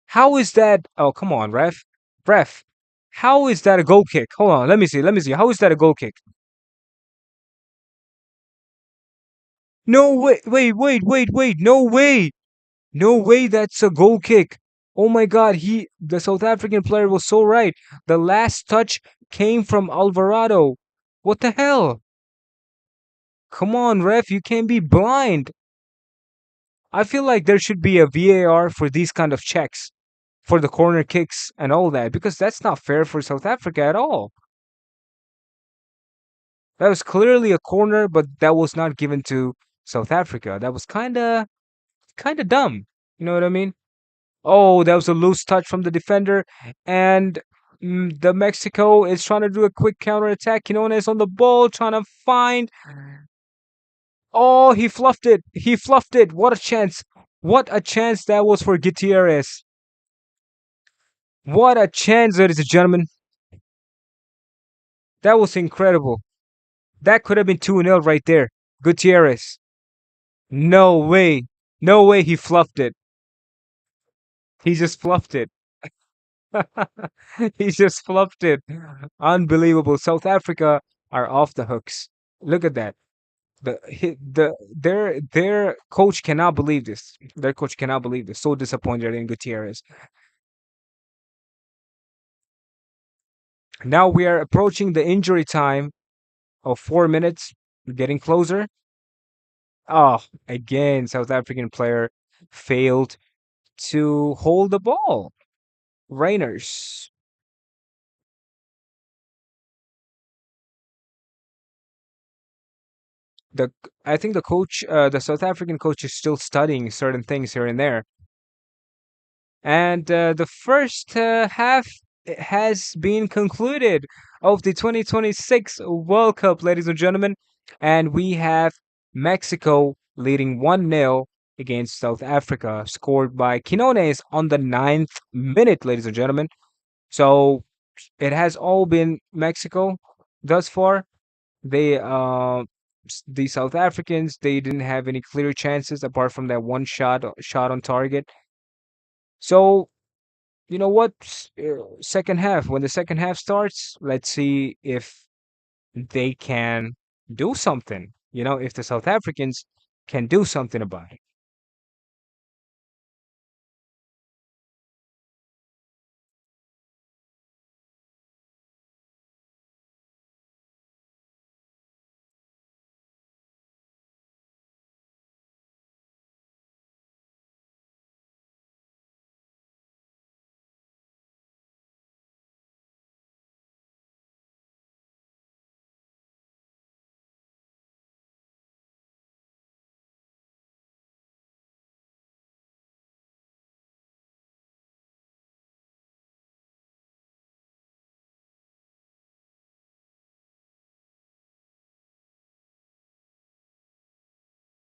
How is that? Oh, come on, ref. How is that a goal kick? Hold on, let me see. Let me see. How is that a goal kick? No way! Wait! No way! No way! That's a goal kick. Oh my God! The South African player was so right. The last touch came from Alvarado. What the hell? Come on, ref! You can't be blind. I feel like there should be a VAR for these kind of checks, for the corner kicks and all that, because that's not fair for South Africa at all. That was clearly a corner, but that was not given to South Africa. That was kind of dumb. You know what I mean? Oh, that was a loose touch from the defender, and the Mexico is trying to do a quick counter attack. Quinones on the ball, trying to find. Oh, he fluffed it. He fluffed it. What a chance! What a chance that was for Gutierrez. What a chance, ladies and gentlemen. That was incredible. That could have been 2-0 right there. Gutierrez. No way. No way he fluffed it. He just fluffed it. He just fluffed it. Unbelievable. South Africa are off the hooks. Look at that. Their coach cannot believe this. Their coach cannot believe this. So disappointed in Gutierrez. Now we are approaching the injury time of 4 minutes. Getting closer. Oh, again, South African player failed to hold the ball. Rainers. The I think the South African coach is still studying certain things here and there. And the first half has been concluded of the 2026 World Cup, ladies and gentlemen. And we have Mexico leading 1-0 against South Africa, scored by Quinones on the 9th minute, ladies and gentlemen. So it has all been Mexico thus far. The South Africans, they didn't have any clear chances apart from that one shot on target. So you know what? Second half, when the second half starts, let's see if they can do something. If the South Africans can do something about it.